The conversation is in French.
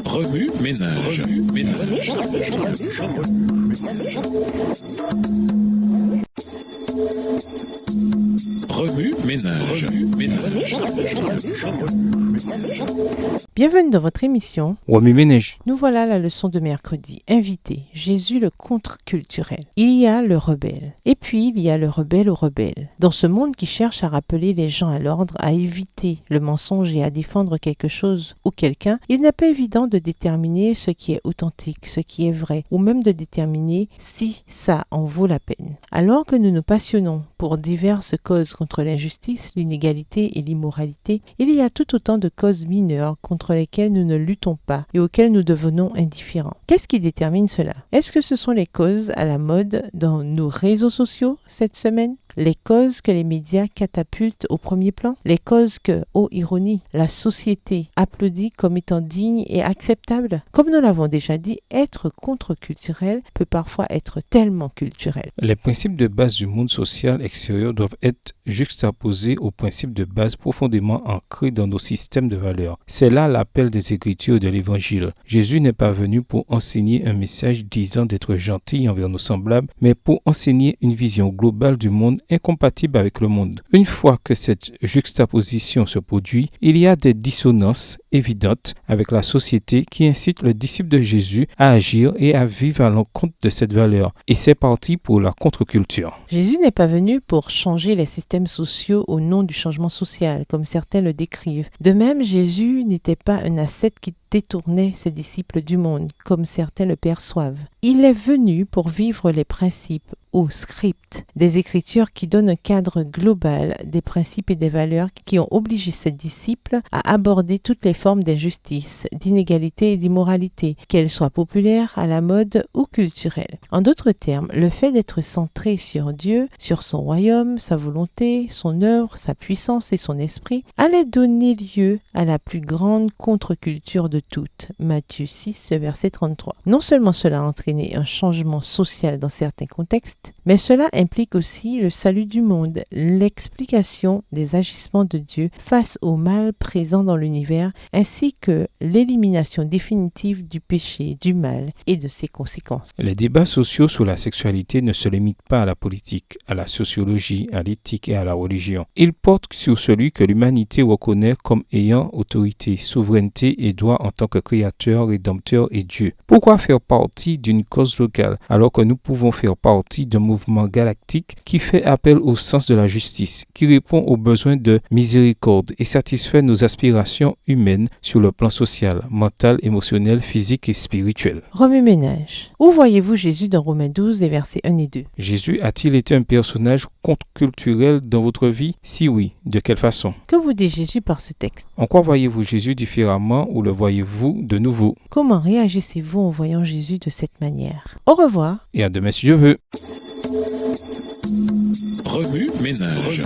Remue ménage. Remue ménage. Bienvenue dans votre émission. Remue ménage. Nous voilà à la leçon de mercredi. Invité, Jésus le contre-culturel. Il y a le rebelle. Et puis il y a le rebelle au rebelle. Dans ce monde qui cherche à rappeler les gens à l'ordre, à éviter le mensonge et à défendre quelque chose ou quelqu'un, il n'est pas évident de déterminer ce qui est authentique, ce qui est vrai, ou même de déterminer si ça en vaut la peine. Alors que nous nous passionnons pour diverses causes contre l'injustice, l'inégalité et l'immoralité, il y a tout autant de causes mineures contre lesquelles nous ne luttons pas et auxquelles nous devenons indifférents. Qu'est-ce qui détermine cela? Est-ce que ce sont les causes à la mode dans nos réseaux sociaux cette semaine? Les causes que les médias catapultent au premier plan? Les causes que, ô ironie, la société applaudit comme étant dignes et acceptables? Comme nous l'avons déjà dit, être contre-culturel peut parfois être tellement culturel. Les principes de base du monde social extérieur doivent être juxtaposés aux principes de base profondément ancrés dans nos systèmes de valeurs. C'est là l'appel des Écritures et de l'Évangile. Jésus n'est pas venu pour enseigner un message disant d'être gentil envers nos semblables, mais pour enseigner une vision globale du monde incompatible avec le monde. Une fois que cette juxtaposition se produit, il y a des dissonances évidentes avec la société qui incite le disciple de Jésus à agir et à vivre à l'encontre de cette valeur. Et c'est parti pour la contre-culture. Jésus n'est pas venu pour changer les systèmes sociaux au nom du changement social, comme certains le décrivent. De même, Jésus n'était pas un ascète qui détournait ses disciples du monde, comme certains le perçoivent. Il est venu pour vivre les principes ou scripts des Écritures qui donnent un cadre global des principes et des valeurs qui ont obligé ses disciples à aborder toutes les formes d'injustice, d'inégalité et d'immoralité, qu'elles soient populaires, à la mode ou culturelles. En d'autres termes, le fait d'être centré sur Dieu, sur son royaume, sa volonté, son œuvre, sa puissance et son esprit, allait donner lieu à la plus grande contre-culture de toutes. Matthieu 6, verset 33. Non seulement cela a entraîné un changement social dans certains contextes, mais cela implique aussi le salut du monde, l'explication des agissements de Dieu face au mal présent dans l'univers, ainsi que l'élimination définitive du péché, du mal et de ses conséquences. Les débats sociaux sur la sexualité ne se limitent pas à la politique, à la sociologie, à l'éthique et à la religion. Ils portent sur celui que l'humanité reconnaît comme ayant autorité, souveraineté et droit en tant que créateur, rédempteur et Dieu. Pourquoi faire partie d'une cause locale alors que nous pouvons faire partie d'un mouvement galactique qui fait appel au sens de la justice, qui répond aux besoins de miséricorde et satisfait nos aspirations humaines sur le plan social, mental, émotionnel, physique et spirituel? Remue ménage. Où voyez-vous Jésus dans Romains 12, les versets 1 et 2? Jésus a-t-il été un personnage contre-culturel dans votre vie? Si oui, de quelle façon? Que vous dit Jésus par ce texte? En quoi voyez-vous Jésus différemment ou le voyez-vous de nouveau? Comment réagissez-vous en voyant Jésus de cette manière? Au revoir. Et à demain si Dieu veut. Remue ménage.